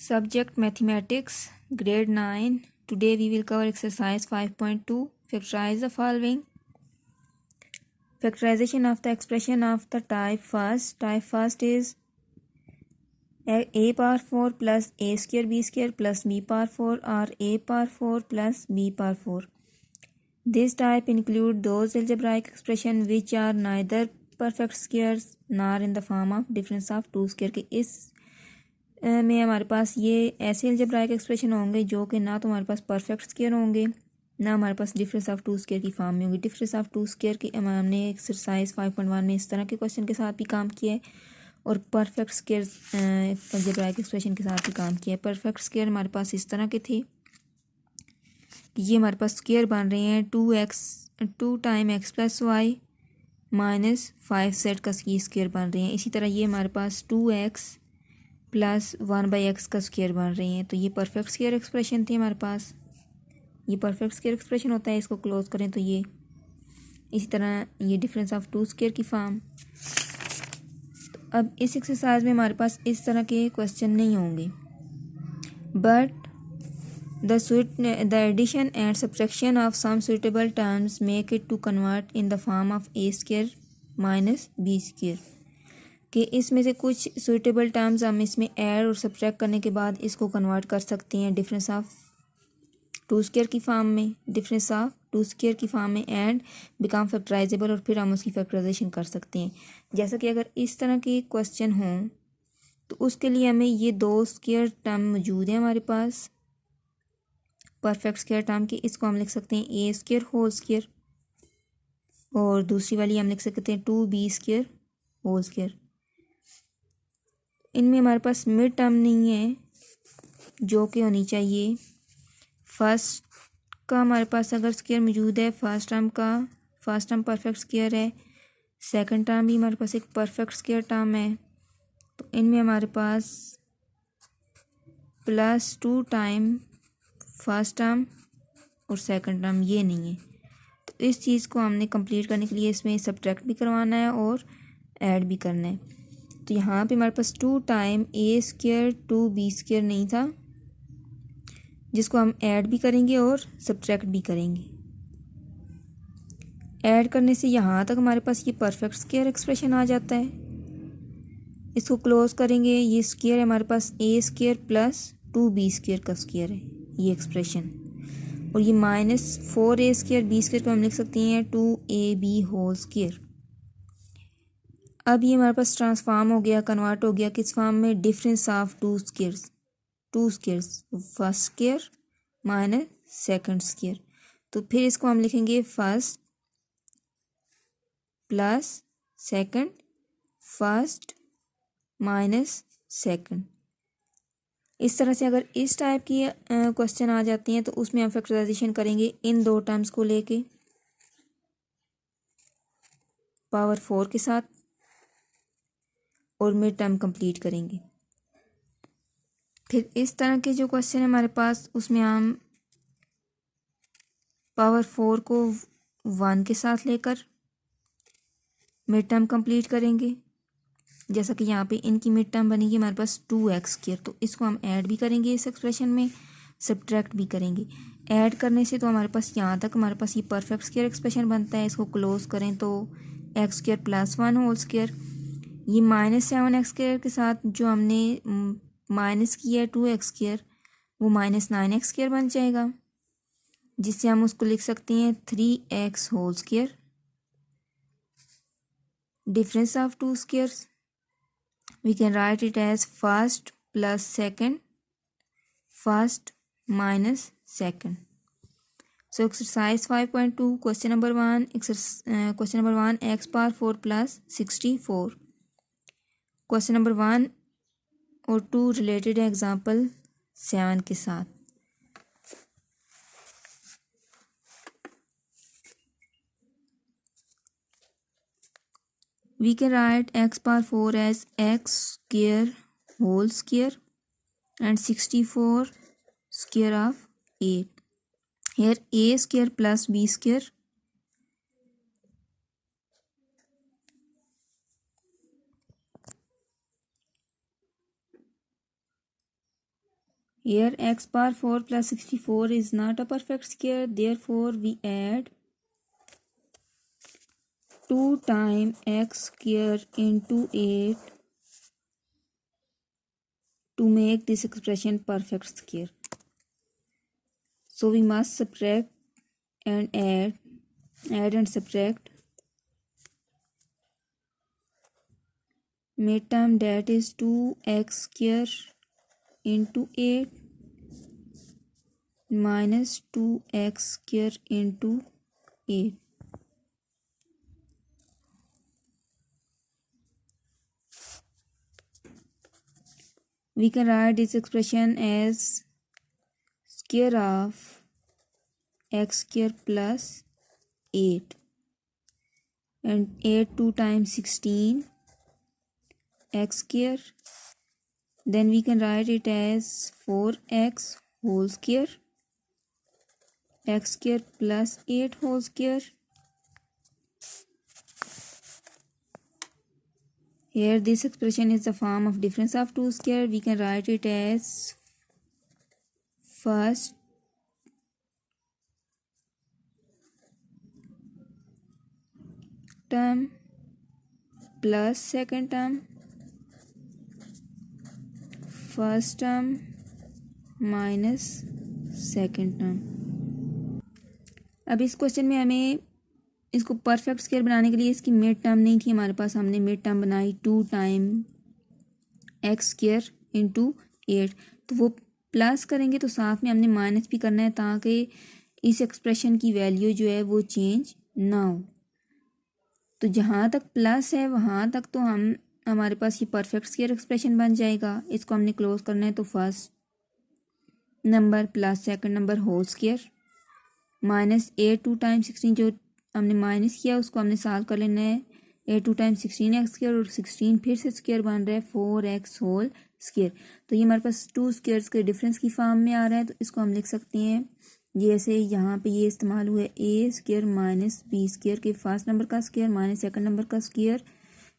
Subject Mathematics, Grade 9. Today we will cover exercise 5.2. Factorize the following. Factorization of the expression of the type first. Type first is a power 4 plus a square b square plus b power 4 or a power 4 plus b power 4. This type include those algebraic expression which are neither perfect squares nor in the form of difference of two square के इस में हमारे पास ये ऐसे algebraic expression होंगे जो कि ना तो हमारे पास परफेक्ट स्क्वायर होंगे ना हमारे पास डिफरेंस ऑफ टू स्क्वायर की फॉर्म में होंगे। डिफरेंस ऑफ टू स्क्वायर की हमने एक्सरसाइज 5.1 में इस तरह के क्वेश्चन के साथ भी काम किया है और परफेक्ट स्क्वायर अलजेब्राइक एक्सप्रेशन के साथ भी काम किया है। परफेक्ट स्क्वायर हमारे पास इस तरह के थे कि ये हमारे पास स्क्वायर बन रहे हैं 2 time X plus Y minus 5z का स्क्वायर बन रहे हैं। इसी तरह ये हमारे पास 2x प्लस 1/x का स्क्वायर बन रही हैं। तो ये परफेक्ट स्क्वायर एक्सप्रेशन थी हमारे पास। ये परफेक्ट स्क्वायर एक्सप्रेशन होता है। इसको क्लोज करें तो ये इसी तरह ये डिफरेंस ऑफ टू स्क्वायर की फॉर्म। तो अब इस एक्सरसाइज में हमारे पास इस तरह के क्वेश्चन नहीं होंगे, but the addition and subtraction of some suitable terms make it to convert in the form of A square minus B square कि इसमें से कुछ सुटेबल टर्म्स हम इसमें ऐड और सब्ट्रैक्ट करने के बाद इसको कन्वर्ट कर सकते हैं डिफरेंस ऑफ टू स्क्वायर की फॉर्म में, डिफरेंस ऑफ टू स्क्वायर की फॉर्म में एंड बिकम फैक्टराइजेबल और फिर हम उसकी फैक्टराइजेशन कर सकते हैं। जैसा कि अगर इस तरह के क्वेश्चन हों तो उसके लिए हमें ये दो स्क्वायर टर्म मौजूद हैं हमारे पास परफेक्ट स्क्वायर टर्म की। इसको हम लिख सकते हैं ए स्क्वायर होल स्क्वायर और दूसरी वाली हम लिख सकते हैं 2b स्क्वायर होल स्क्वायर। इनमें हमारे पास मिड टर्म नहीं है जो कि होनी चाहिए। फर्स्ट का हमारे पास अगर स्क्वायर मौजूद है, फर्स्ट टर्म परफेक्ट स्क्वायर है, सेकंड टर्म भी हमारे पास एक परफेक्ट स्क्वायर टर्म है। तो इनमें हमारे पास +2 टाइम फर्स्ट टर्म और सेकंड टर्म ये नहीं है। तो इस चीज़ को हमने कंप्लीट करने के लिए इसमें सब्ट्रैक्ट भी करवाना है और ऐड भी करना है। तो यहाँ पे हमारे पास 2 टाइम ए स्क्वायर 2b स्क्वायर नहीं था जिसको हम ऐड भी करेंगे और सब्ट्रैक्ट भी करेंगे। ऐड करने से यहाँ तक हमारे पास ये परफेक्ट स्क्वायर एक्सप्रेशन आ जाता है। इसको क्लोज करेंगे, ये स्क्वायर है हमारे पास ए स्क्वायर प्लस 2b स्क्वायर का स्क्वायर है ये एक्सप्रेशन, और ये -4a स्क्वायर b स्क्वायर को हम लिख सकते हैं 2ab होल स्क्वायर। अब ये हमारे पास ट्रांसफॉर्म हो गया, कन्वर्ट हो गया किस फॉर्म में, difference of two squares first square minus second square. तो फिर इसको हम लिखेंगे first plus second first minus second. इस तरह से अगर इस टाइप की क्वेश्चन आ जाती हैं तो उसमें हम फैक्टराइजेशन करेंगे इन दो टर्म्स को लेके पावर 4 के साथ और मिड टर्म कंप्लीट करेंगे। फिर इस तरह के जो क्वेश्चन है हमारे पास उसमें हम पावर 4 को 1 के साथ लेकर मिड टर्म कंप्लीट करेंगे। जैसा कि यहाँ पे इनकी मिड टर्म बनेगी हमारे पास 2x स्क्वायर, तो इसको हम ऐड भी करेंगे इस एक्सप्रेशन में, सब्ट्रैक्ट भी करेंगे। ऐड करने से तो हमारे पास यहाँ तक हमारे पास ये परफेक्ट स्क्वायर एक्सप्रेशन बनता है। इसको क्लोज करें तो x square plus 1 whole square, ये -7x स्क्वायर के साथ जो हमने माइनस किया है 2x स्क्वायर वो -9x स्क्वायर बन जाएगा, जिससे हम उसको लिख सकते हैं 3x whole square. Difference of two squares we can write it as first plus second, first minus second. So exercise 5.2 question number 1 x power 4 plus 64. Question number 1 और 2 related है example 7 के साथ। We can write x power 4 as x square whole square and 64 square of 8. Here a square plus b square Here x power 4 plus 64 is not a perfect square, therefore we add 2 times x square into 8 to make this expression perfect square. So we must subtract and add and subtract. Midterm, that is 2x square into 8 minus 2x square into 8. We can write this expression as square of x square plus 8, and 8 2 times 16 x square. Then we can write it as 4x whole square, x square plus 8 whole square. Here this expression is the form of difference of 2 square. We can write it as first term plus second term, first term minus second term. अब इस question में हमें इसको perfect square बनाने के लिए इसकी mid term नहीं थी हमारे पास, हमने मिड टर्म बनाई 2 टाइम एक्स स्क्वायर इंटू 8. तो वो प्लस करेंगे तो साथ में हमने माइनस भी करना है ताकि इस एक्सप्रेशन की वैल्यू जो है वो चेंज ना हो. तो जहाँ तक प्लस है वहाँ तक तो हमारे पास ये परफेक्ट स्क्वायर एक्सप्रेशन बन जाएगा. इसको हमने क्लोज करना है तो first number plus second number whole square minus 8 2 times 16 जो हमने माइनस किया उसको हमने सॉल्व कर लेना है. 8 2 टाइम्स 16 एक्स स्क्वायर और 16 फिर से स्क्वायर बन रहा है 4x होल स्क्वायर. तो ये हमारे पास 2 स्क्वायर्स के डिफरेंस की फॉर्म में आ रहा है. तो इसको हम लिख सकते हैं जैसे यहाँ पे ये इस्तेमाल हुआ है A square minus B square के फर्स्ट नंबर का स्क्वायर माइनस सेकंड नंबर का square.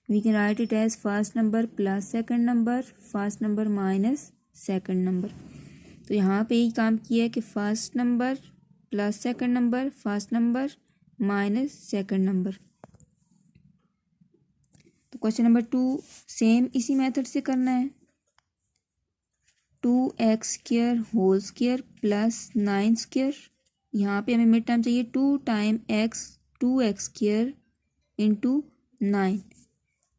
We can write it as first number plus second number, first number minus second number. तो यहाँ पे यही काम किया है कि first number plus second number, first number minus second number. तो क्वेश्चन नंबर 2 सेम इसी मेथड से करना है. 2x square whole square plus 9 square. यहाँ पे हमें मिड टर्म चाहिए 2 time x 2x square into 9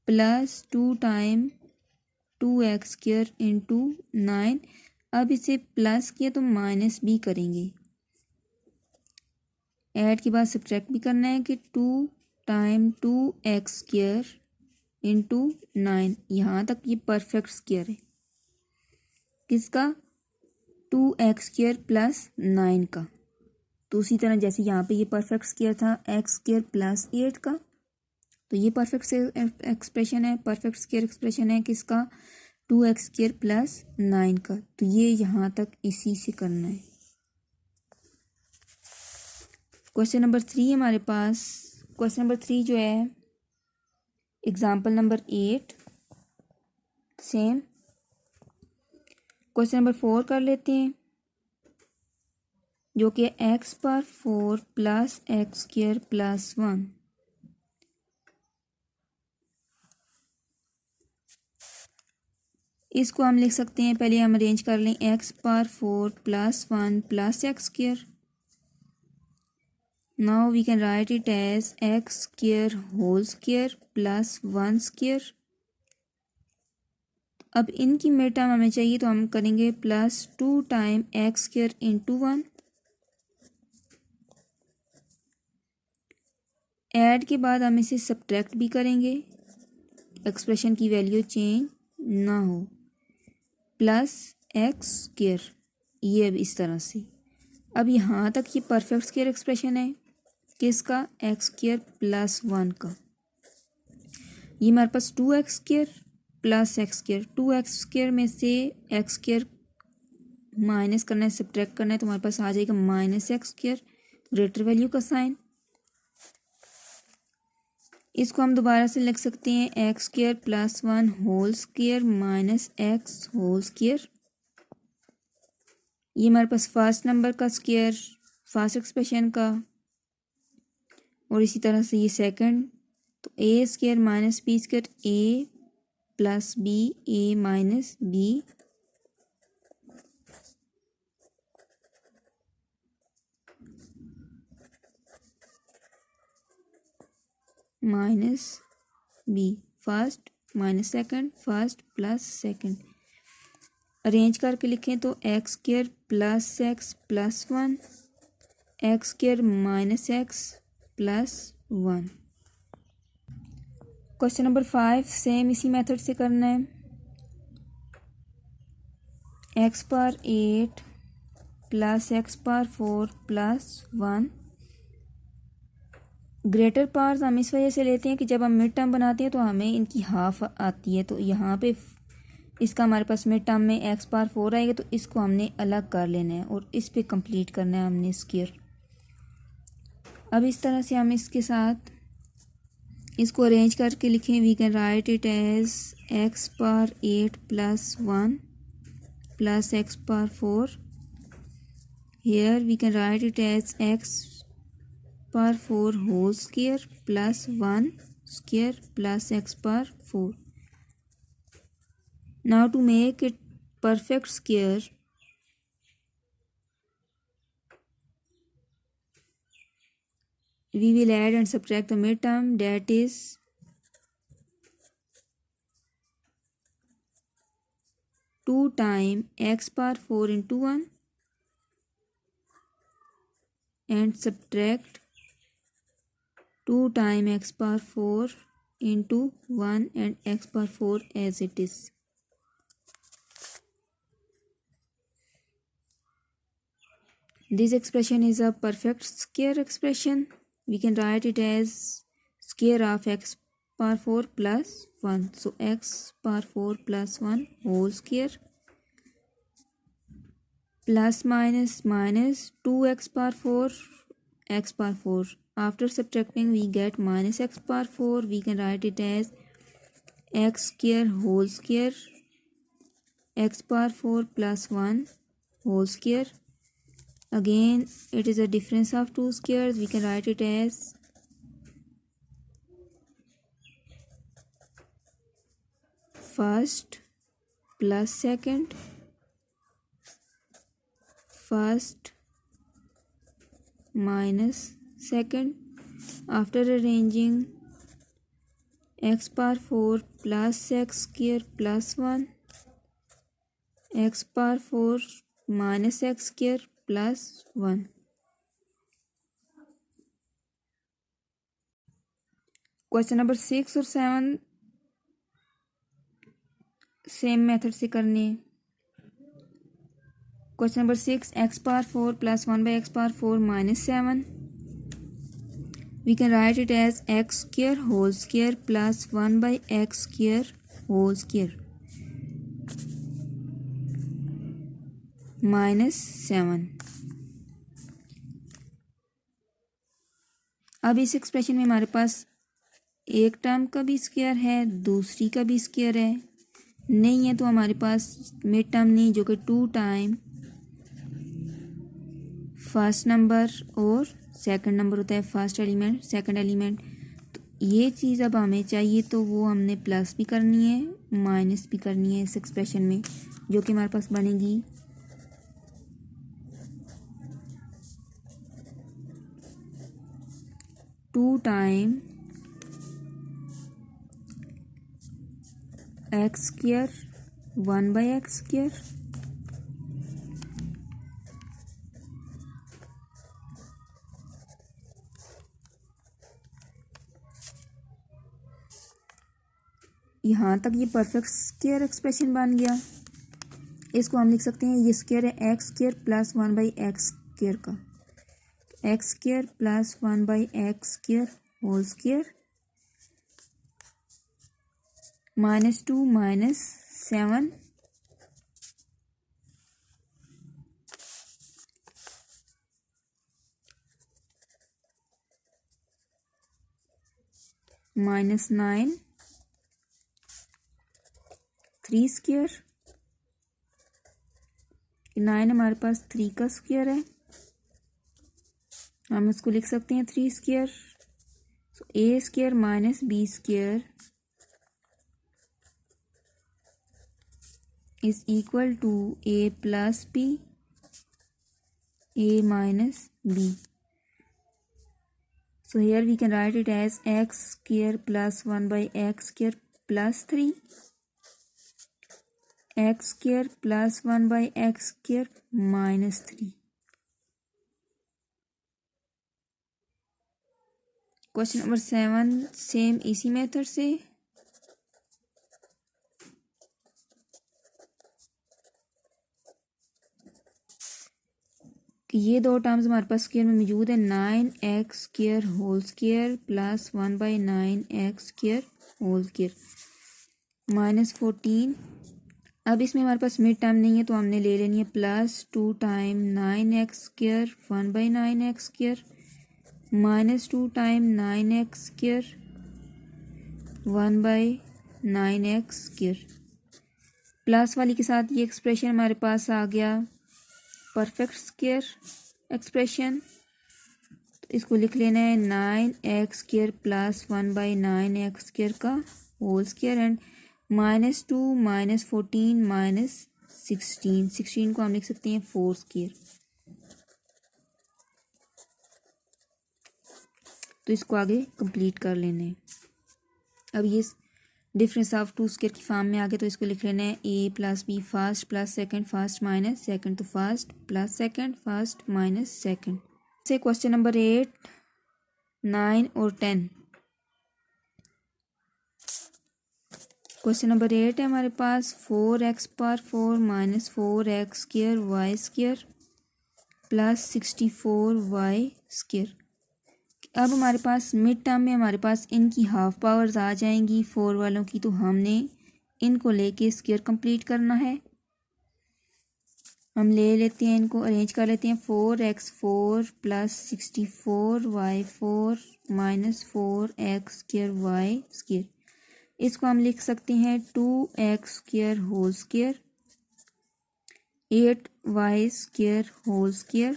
plus 2 time 2x square into 9. अब इसे प्लस किया तो माइनस भी करेंगे. ऐड के बाद सब्ट्रैक्ट भी करना है कि 2 टाइम 2x स्क्वायर इंटू 9. यहाँ तक ये परफेक्ट स्क्वायर है किसका 2x स्क्वायर प्लस 9 का. तो उसी तरह जैसे यहाँ पे ये परफेक्ट स्क्वायर था x स्क्वायर प्लस 8 का, तो ये परफेक्ट एक्सप्रेशन है, परफेक्ट स्क्वायर एक्सप्रेशन है किसका 2x स्क्वायर प्लस 9 का. तो ये यहाँ तक इसी से करना है. क्वेश्चन नंबर 3 हमारे पास. क्वेश्चन नंबर 3 जो है example number 8 same. Question number 4 कर लेते हैं जो कि x पर 4 प्लस एक्स स्क्वायर प्लस 1. इसको हम लिख सकते हैं, पहले हम अरेंज कर लें x पर 4 plus 1 plus X square. Now we can write it as x square whole square plus 1 square. अब इनकी मिड टर्म हमें चाहिए तो हम करेंगे plus 2 time X square into 1. Add के बाद हम इसे सब्ट्रैक्ट भी करेंगे, एक्सप्रेशन की वैल्यू चेंज ना हो. प्लस एक्स स्क्वायर ये अब इस तरह से. अब यहाँ तक ये परफेक्ट स्क्वायर एक्सप्रेशन है किसका एक्स स्क्वायर प्लस 1 का. ये हमारे पास 2x square plus X square, 2x square में से एक्स स्क्वायर माइनस करना है, सब्ट्रैक्ट करना है, तो हमारे पास आ जाएगा minus x square greater value का साइन. इसको हम दोबारा से लिख सकते हैं x square plus 1 whole square minus x whole square. ये हमारे पास फर्स्ट नंबर का स्क्वायर फर्स्ट एक्सप्रेशन का, और इसी तरह से ये सेकंड, तो A square minus B square A plus B A minus B minus B, first minus second first plus second. Arrange करके लिखें तो x square plus x plus one, x square minus x plus one. Question number 5 same इसी method से करना है। X power 8 plus X power 4 plus 1। Greater powers हम इस वजह से लेते हैं कि जब हम मिड टर्म बनाते हैं तो हमें इनकी हाफ आती है, तो यहाँ पे इसका हमारे पास मिड टर्म में एक्स पावर 4 आएगा, तो इसको हमने अलग कर लेना है और इस पे कंप्लीट करना है हमने स्क्वायर। अब इस तरह से हम इसके साथ इसको अरेंज करके लिखें। We can write it as X power 8 plus 1 plus X power 4। Here we can write it as X power 4 whole square plus 1 square plus X power 4। Now to make it perfect square, we will add and subtract the midterm, that is 2 times x power 4 into 1 and subtract 2 times x power 4 into 1 and x power 4 as it is. This expression is a perfect square expression. We can write it as square of x power 4 plus 1. So x power 4 plus 1 whole square plus minus minus 2x power 4 x power 4. After subtracting we get minus x power 4. We can write it as x square whole square x power 4 plus 1 whole square. Again it is a difference of two squares. We can write it as first plus second, first minus second. After arranging x power 4 plus x square plus 1, x power 4 minus x square plus 1. Question number 6 और 7 same method से करने हैं। Question number 6 x power 4 plus 1 by x power 4 minus 7. We can write it as x square whole square plus 1 by x square whole square minus 7. अब इस expression में हमारे पास एक term का भी स्क्वायर है, दूसरी का भी स्क्वायर है, नहीं है तो हमारे पास मिड टर्म नहीं, जो कि 2 टाइम फर्स्ट नंबर और सेकंड नंबर होता है, फर्स्ट एलिमेंट सेकंड एलिमेंट। तो ये चीज़ अब हमें चाहिए तो वो हमने प्लस भी करनी है माइनस भी करनी है इस एक्सप्रेशन में, जो कि हमारे पास बनेगी 2 time X square 1 by x square यहाँ तक ये परफेक्ट स्क्वायर एक्सप्रेशन बन गया। इसको हम लिख सकते हैं, ये स्क्वायर है x square plus 1 by x square का, x square plus 1 by x square whole square minus 2 माइनस 7 माइनस 9 3 स्क्वायर 9 हमारे पास 3 का स्क्वायर है, हम इसको लिख सकते हैं 3 square. So a square minus B square is equal to a plus b, a minus b. So here we can write it as x square plus 1 by x square plus 3, x square plus 1 by x square minus 3. Question number 7 same इसी method से कि ये दो terms हमारे पास square में मौजूद है, 9x square whole square plus 1 by 9x square whole square minus 14। अब इसमें हमारे पास मिड टर्म नहीं है तो हमने ले लेनी है plus 2 time 9x square 1 by 9x square minus 2 time 9x square 1 by 9x square. Plus वाली के साथ ये एक्सप्रेशन हमारे पास आ गया परफेक्ट स्क्वायर एक्सप्रेशन। तो इसको लिख लेना है 9x square plus 1 by 9x square का होल स्क्वायर एंड माइनस 2 माइनस 14 माइनस 16 को हम लिख सकते हैं 4 स्क्वायर। तो इसको आगे कंप्लीट कर लेना है। अब ये डिफरेंस ऑफ टू स्क्वायर की फॉर्म में आ गए तो इसको लिख लेना है A plus B first plus second first minus second, तो first plus second first minus second. से क्वेश्चन नंबर 8, 9 और 10। क्वेश्चन नंबर 8 है हमारे पास 4x power 4 minus 4x square Y square plus 64y square. अब हमारे पास मिड टर्म में हमारे पास इनकी हाफ पावर्स आ जाएंगी 4 वालों की, तो हमने इनको लेके स्क्वायर कंप्लीट करना है। हम ले लेते हैं, इनको अरेंज कर लेते हैं 4x4 plus 64y4 minus 4x square Y square. इसको हम लिख सकते हैं 2x square whole square 8y square whole square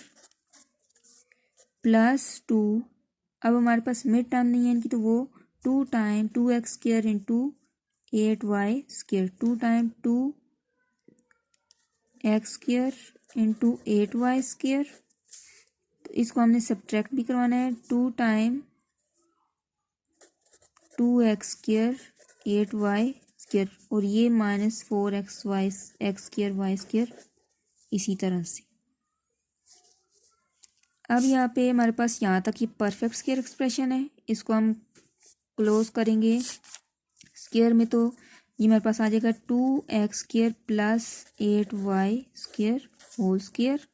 plus 2। अब हमारे पास मिड टर्म नहीं है इनकी, तो वो 2 time 2x square into 8y square 2 time 2x square into 8y square. तो इसको हमने सब्ट्रैक्ट भी करवाना है 2 time 2x square 8y square और ये minus 4xy x square y square इसी तरह से। अब यहाँ पे हमारे पास यहाँ तक ये परफेक्ट स्क्वायर एक्सप्रेशन है, इसको हम क्लोज करेंगे स्क्वायर में तो ये हमारे पास आ जाएगा 2x square plus 8y square whole square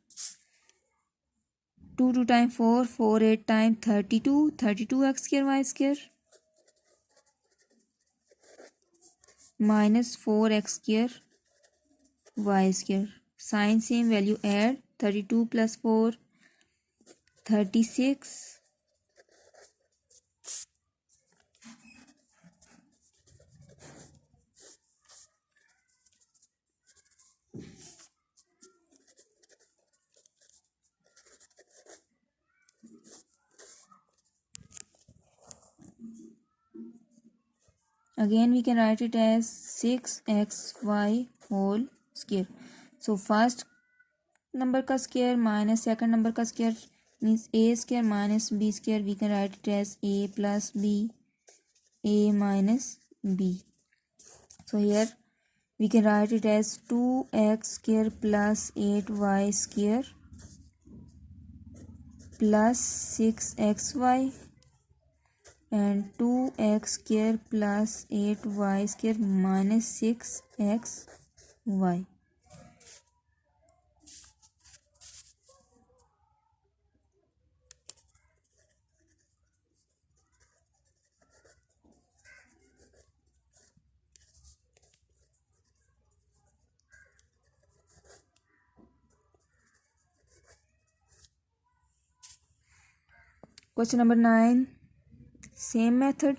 2 time 4 4 8 time 32x square y square minus 4x square y square. Sign same value add 32 plus 4 36 again we can write it as 6xy whole square. So first number का square minus second number का square means a square minus b square. We can write it as a plus b, a minus b. So here we can write it as 2x square plus 8y square plus 6xy and 2x square plus 8y square minus 6xy. Question number 9 same method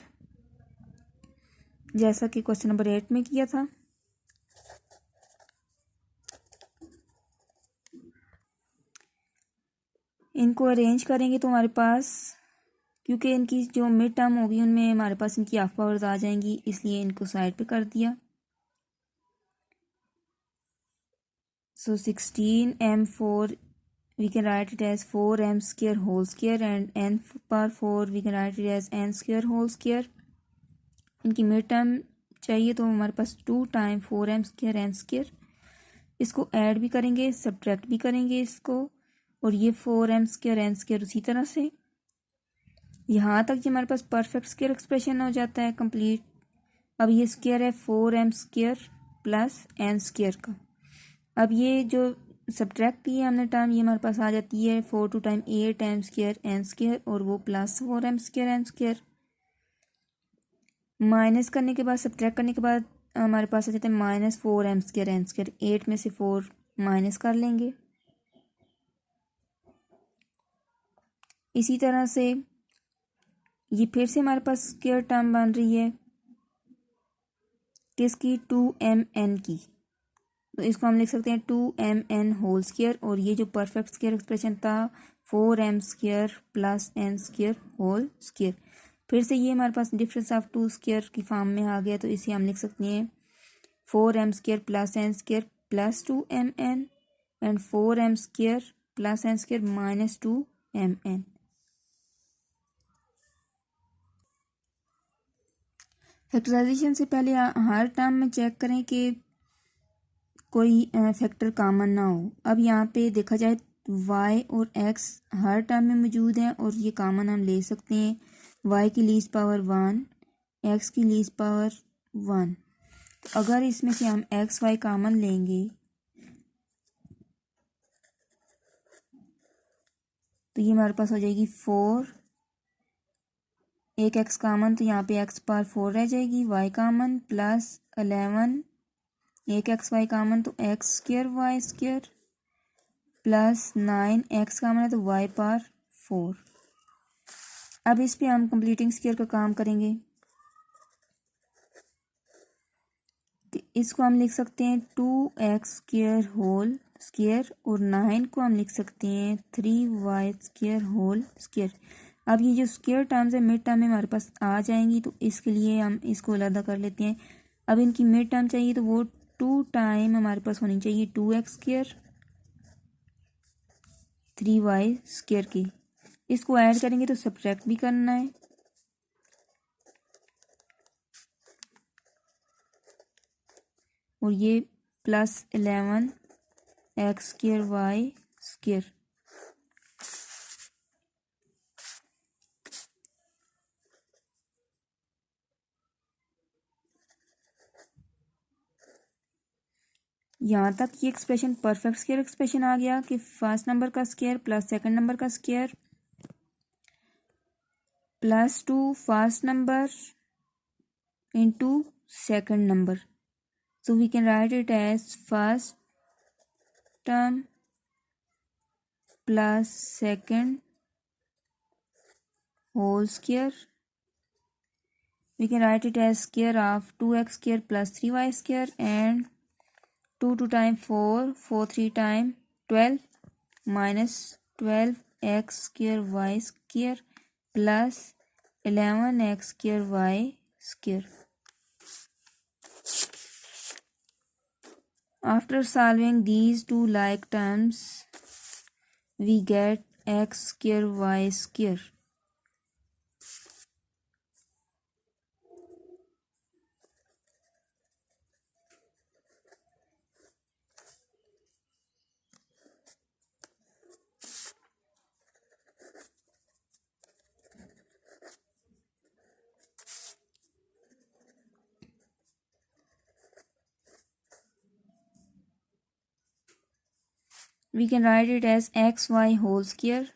जैसा कि question number 8 में किया था। इनको arrange करेंगे तो हमारे पास, क्योंकि इनकी जो मिड टर्म होगी उनमें हमारे पास इनकी हाफ पावर्स आ जाएंगी, इसलिए इनको साइड पे कर दिया। सो 16m4 we can write it as 4m square whole square and n power 4 we can write it as n square whole square। इनकी मिड टर्म चाहिए तो हमारे पास 2 time 4m square n square, इसको ऐड भी करेंगे सब्ट्रैक्ट भी करेंगे इसको, और ये 4m स्क्र n स्क्र उसी तरह से यहाँ तक ये हमारे पास परफेक्ट स्क्र एक्सप्रेशन हो जाता है कंप्लीट। अब ये स्क्र है 4m square plus n square का। अब ये जो सब्ट्रैक्ट की है हमने टर्म, ये हमारे पास आ जाती है 4 two time 8m square n square और वो plus 4m square n square. Minus करने के बाद सब्ट्रैक्ट करने के बाद हमारे पास आ जाता है -4m स्क्र n स्क्र। 8 में से 4 माइनस कर लेंगे। इसी तरह से ये फिर से हमारे पास स्क्र टर्म बन रही है किसकी, 2mn की, तो इसको हम लिख सकते हैं 2mn होल स्क्र। और ये जो परफेक्ट स्क्र एक्सप्रेशन था 4m square plus n square whole square, फिर से ये हमारे पास डिफरेंस ऑफ 2 स्क्र की फॉर्म में आ गया, तो इसे हम लिख सकते हैं 4m square plus n square plus 2mn and 4m square plus n square minus 2mn। Factorisation से पहले हर टर्म में चेक करें कि कोई फैक्टर कॉमन ना हो। अब यहाँ पे देखा जाए y और x हर टर्म में मौजूद हैं और ये कॉमन हम ले सकते हैं। y की लीस्ट पावर 1, x की लीस्ट पावर 1। तो अगर इसमें से हम x y कॉमन लेंगे तो ये हमारे पास हो जाएगी 4, एक x कॉमन तो यहाँ पे x पावर 4 रह जाएगी, y कॉमन प्लस 11, एक एक्स वाई कॉमन तो x square y square plus 9, x common है तो वाई पावर 4। अब इस पे हम कंप्लीटिंग स्क्र का काम करेंगे। तो इसको हम लिख सकते हैं 2x स्क्र होल स्क्र और 9 को हम लिख सकते हैं 3y स्क्र होल स्क्र। अब ये जो स्क्र टर्म्स है मिड टर्म में हमारे पास आ जाएंगी, तो इसके लिए हम इसको अलग कर लेते हैं। अब इनकी मिड टर्म चाहिए तो वो 2 टाइम हमारे पास होनी चाहिए 2x स्क्र 3y स्क्र की। इसको ऐड करेंगे तो सब्ट्रैक्ट भी करना है, और ये plus 11 x square y square. यहाँ तक ये एक्सप्रेशन परफेक्ट स्क्र एक्सप्रेशन आ गया कि फर्स्ट नंबर का स्क्र प्लस सेकंड नंबर का square plus 2 first number into second number. So we can write it as first term plus second whole square. We can write it as square of 2x square plus 3y square and 2 2 time 4, 4 3 time 12 minus 12x square y square plus 11x square y square. After solving these two like terms, we get x square y square. We can write it as xy whole square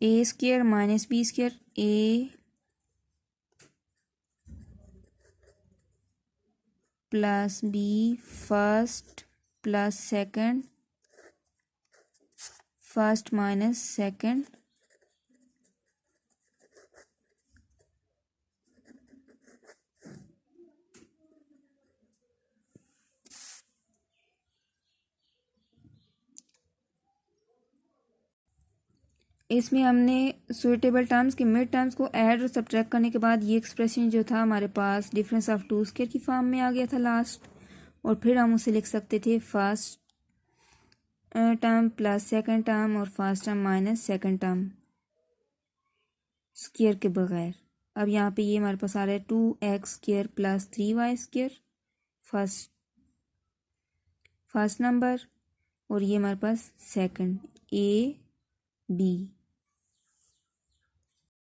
a square minus b square, a plus b first plus second, first minus second इसमें हमने suitable terms के mid terms को add और subtract करने के बाद ये expression जो था हमारे पास डिफरेंस ऑफ टू स्क्वायर की फॉर्म में आ गया था लास्ट, और फिर हम उसे लिख सकते थे first term plus second term और first term minus second term square के बगैर। अब यहाँ पे ये हमारे पास आ रहा है 2x² plus 3y² first number, और ये हमारे पास सेकंड A B।